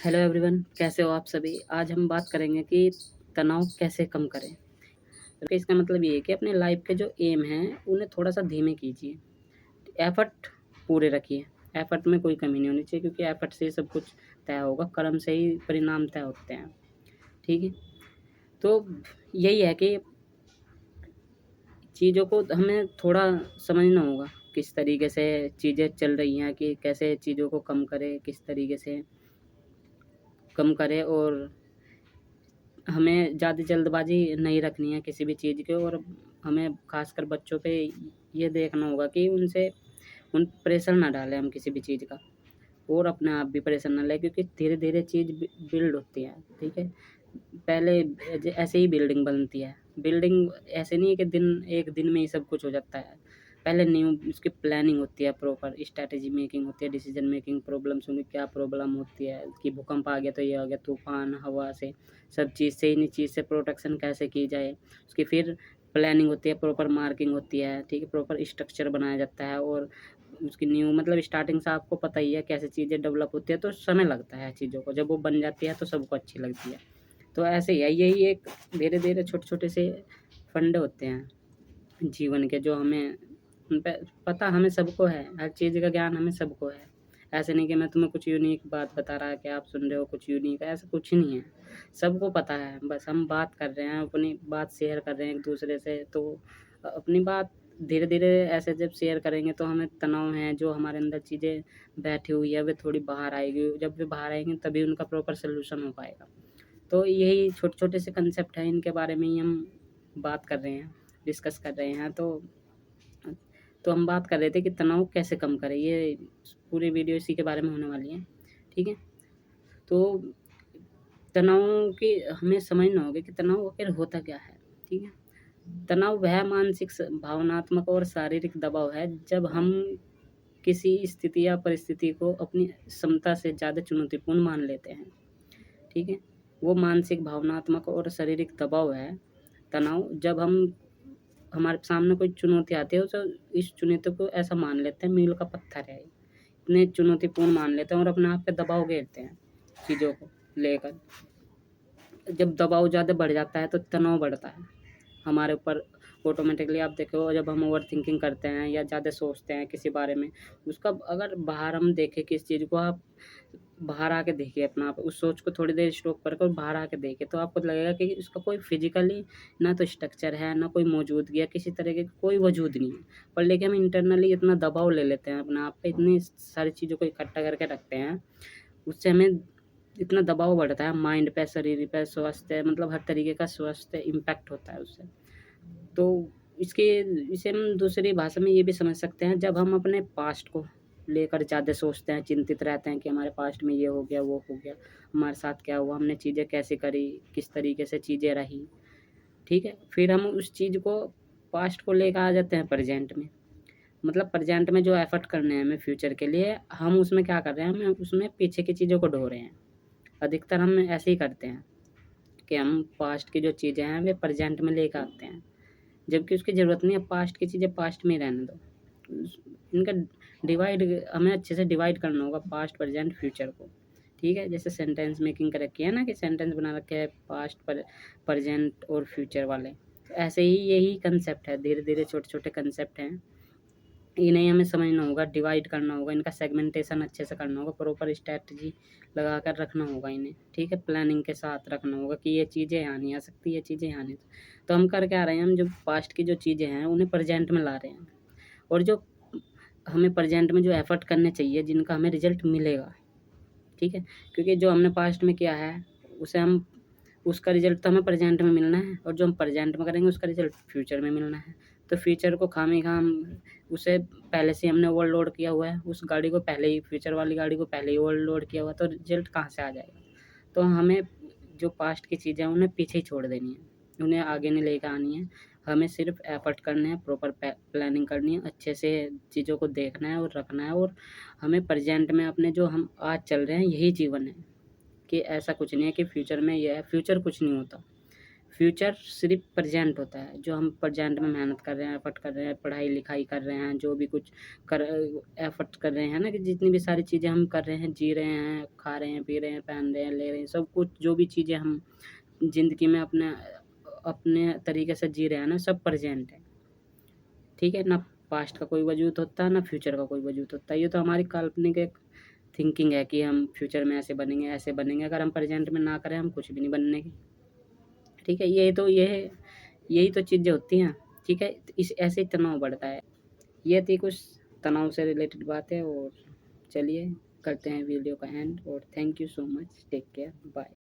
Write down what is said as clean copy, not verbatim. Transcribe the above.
Hello everyone, कैसे हो आप सभी। आज हम बात करेंगे कि तनाव कैसे कम करें। तो इसका मतलब ये है कि अपने लाइफ के जो एम हैं उन्हें थोड़ा सा धीमे कीजिए, एफर्ट पूरे रखिए। एफर्ट में कोई कमी नहीं होनी चाहिए, क्योंकि एफर्ट से ही सब कुछ तय होगा, कर्म से ही परिणाम तय होते हैं। ठीक है, तो यही है कि चीज़ों को हमें थोड़ा समझना होगा, किस तरीके से चीज़ें चल रही हैं, कि कैसे चीज़ों को कम करें, किस तरीके से कम करें। और हमें ज़्यादा जल्दबाजी नहीं रखनी है किसी भी चीज़ की। और हमें ख़ासकर बच्चों पे ये देखना होगा कि उन प्रेशर ना डालें हम किसी भी चीज़ का, और अपने आप भी प्रेशर ना लें, क्योंकि धीरे-धीरे चीज़ बिल्ड होती है। ठीक है? पहले ऐसे ही बिल्डिंग बनती है। बिल्डिंग ऐसे नहीं है कि एक दिन में ही सब कुछ हो जाता है। पहले न्यू उसकी प्लानिंग होती है, प्रॉपर स्ट्रैटेजी मेकिंग होती है, डिसीजन मेकिंग, प्रॉब्लम्स होंगी, क्या प्रॉब्लम होती है कि भूकंप आ गया तो ये आ गया, तूफान, हवा से, सब चीज़ से, इन्हीं चीज़ से प्रोटेक्शन कैसे की जाए। उसकी फिर प्लानिंग होती है, प्रॉपर मार्किंग होती है, ठीक है, प्रॉपर स्ट्रक्चर बनाया जाता है। और उसकी न्यू मतलब स्टार्टिंग से आपको पता ही है कैसे चीज़ें डेवलप होती है, तो समय लगता है चीज़ों को। जब वो बन जाती है तो सबको अच्छी लगती है। तो ऐसे ही है, यही एक धीरे-धीरे छोटे-छोटे से फंडे होते हैं जीवन के, जो हमें उन पे पता हमें सबको है, हर चीज़ का ज्ञान हमें सबको है। ऐसे नहीं कि मैं तुम्हें कुछ यूनिक बात बता रहा कि आप सुन रहे हो कुछ यूनिक है, ऐसा कुछ नहीं है। सबको पता है, बस हम बात कर रहे हैं, अपनी बात शेयर कर रहे हैं एक-दूसरे से। तो अपनी बात धीरे-धीरे ऐसे जब शेयर करेंगे तो हमें तनाव है, जो हमारे अंदर चीज़ें बैठी हुई है, वे थोड़ी बाहर आएगी। जब वे बाहर आएँगी तभी उनका प्रॉपर सॉल्यूशन हो पाएगा। तो यही छोटे-छोटे से कांसेप्ट हैं, इनके बारे में ही हम बात कर रहे हैं, डिस्कस कर रहे हैं। तो हम बात कर रहे थे कि तनाव कैसे कम करें, ये पूरी वीडियो इसी के बारे में होने वाली है। ठीक है? तो तनाव की हमें समझना होगा कि तनाव आखिर होता क्या है। ठीक है? तनाव वह मानसिक भावनात्मक और शारीरिक दबाव है, जब हम किसी स्थिति या परिस्थिति को अपनी क्षमता से ज़्यादा चुनौतीपूर्ण मान लेते हैं। ठीक है? वो मानसिक, भावनात्मक और शारीरिक दबाव है, तनाव, जब हमारे सामने कोई चुनौती आती है, तो इस चुनौती को ऐसा मान लेते हैं मील का पत्थर है, इतने चुनौतीपूर्ण मान लेते हैं और अपने आप पे दबाव घेरते हैं चीज़ों को लेकर। जब दबाव ज़्यादा बढ़ जाता है तो तनाव बढ़ता है हमारे ऊपर ऑटोमेटिकली। आप देखो, जब हम ओवरथिंकिंग करते हैं या ज़्यादा सोचते हैं किसी बारे में, उसका अगर बाहर हम देखें किस चीज़ को, आप बाहर आके देखिए अपना आप उस सोच को थोड़ी देर स्टॉप करके और बाहर आके देखिए, तो आपको लगेगा कि उसका कोई फिजिकली ना तो स्ट्रक्चर है, ना कोई मौजूदगी है, किसी तरह की कोई वजूद नहीं है। पर लेकिन हम इंटरनली इतना दबाव ले लेते हैं अपने आप पे, इतनी सारी चीज़ों को इकट्ठा करके रखते हैं, उससे हमें इतना दबाव बढ़ता है माइंड पे, शरीर पे, स्वास्थ्य, मतलब हर तरीके का स्वास्थ्य इम्पैक्ट होता है उससे। तो इसके इसे हम दूसरी भाषा में ये भी समझ सकते हैं, जब हम अपने पास्ट को लेकर ज़्यादा सोचते हैं, चिंतित रहते हैं कि हमारे पास्ट में ये हो गया, वो हो गया, हमारे साथ क्या हुआ, हमने चीज़ें कैसे करी, किस तरीके से चीज़ें रही। ठीक है? फिर हम उस चीज़ को, पास्ट को लेकर आ जाते हैं प्रेज़ेंट में। मतलब प्रेज़ेंट में जो एफ़र्ट करने हैं हमें फ्यूचर के लिए, हम उसमें क्या कर रहे हैं, हम उसमें पीछे की चीज़ों को ढो रहे हैं। अधिकतर हम ऐसे ही करते हैं कि हम पास्ट की जो चीज़ें हैं, वे प्रेज़ेंट में लेकर आते हैं। जबकि उसकी ज़रूरत नहीं है, पास्ट की चीज़ें पास्ट में ही रहने दो। इनका डिवाइड हमें अच्छे से डिवाइड करना होगा, पास्ट, प्रेज़ेंट, फ्यूचर को। ठीक है? जैसे सेंटेंस मेकिंग कर रखी है ना, कि सेंटेंस बना रखे हैं पास्ट, प्रेज़ेंट और फ्यूचर वाले। तो ऐसे ही यही कांसेप्ट है, धीरे-धीरे छोटे-छोटे कांसेप्ट हैं। इन्हें हमें समझना होगा, डिवाइड करना होगा, इनका सेगमेंटेशन अच्छे से करना होगा, प्रॉपर स्ट्रैटेजी लगा कर रखना होगा इन्हें। ठीक है? प्लानिंग के साथ रखना होगा कि ये चीज़ें यहाँ नहीं आ सकती, ये चीज़ें यहाँ नहीं। तो हम कर क्या रहे हैं, हम जो पास्ट की जो चीज़ें हैं उन्हें प्रेज़ेंट में ला रहे हैं, और जो हमें प्रेज़ेंट में जो एफ़र्ट करने चाहिए, जिनका हमें रिज़ल्ट मिलेगा। ठीक है? क्योंकि जो हमने पास्ट में किया है, उसे हम उसका रिज़ल्ट तो हमें प्रेज़ेंट में मिलना है, और जो हम प्रेज़ेंट में करेंगे उसका रिज़ल्ट फ्यूचर में मिलना है। तो फ्यूचर को खामख़ा हम उसे पहले से हमने ओवरलोड किया हुआ है, उस गाड़ी को पहले ही, फ्यूचर वाली गाड़ी को पहले ही ओवरलोड किया हुआ है, तो रिज़ल्ट कहाँ से आ जाएगा? तो हमें जो पास्ट की चीज़ें हैं उन्हें पीछे ही छोड़ देनी है, उन्हें आगे नहीं लेके आनी है। हमें सिर्फ़ एफ़र्ट करने हैं, प्रॉपर प्लानिंग करनी है, अच्छे से चीज़ों को देखना है और रखना है, और हमें प्रेज़ेंट में अपने जो हम आज चल रहे हैं यही जीवन है, कि ऐसा कुछ नहीं है कि फ्यूचर में ये है, फ्यूचर कुछ नहीं होता। फ्यूचर सिर्फ प्रेजेंट होता है, जो हम प्रेजेंट में मेहनत कर रहे हैं, एफर्ट कर रहे हैं, पढ़ाई लिखाई कर रहे हैं, जो भी कुछ कर एफर्ट कर रहे हैं ना, कि जितनी भी सारी चीज़ें हम कर रहे हैं, जी रहे हैं, खा रहे हैं, पी रहे हैं, पहन रहे हैं, ले रहे हैं, सब कुछ जो भी चीज़ें हम ज़िंदगी में अपने अपने तरीके से जी रहे हैं ना, सब प्रेजेंट है। ठीक है ना, पास्ट का कोई वजूद होता है ना फ्यूचर का कोई वजूद होता है। ये तो हमारी काल्पनिक एक थिंकिंग है कि हम फ्यूचर में ऐसे बनेंगे, ऐसे बनेंगे। अगर हम प्रेजेंट में ना करें, हम कुछ भी नहीं बनने के। ठीक है, यही तो चीज़ें होती हैं। ठीक है, इस ऐसे ही तनाव बढ़ता है। ये थी कुछ तनाव से रिलेटेड बातें। और चलिए करते हैं वीडियो का एंड। और thank you so much, take care, bye.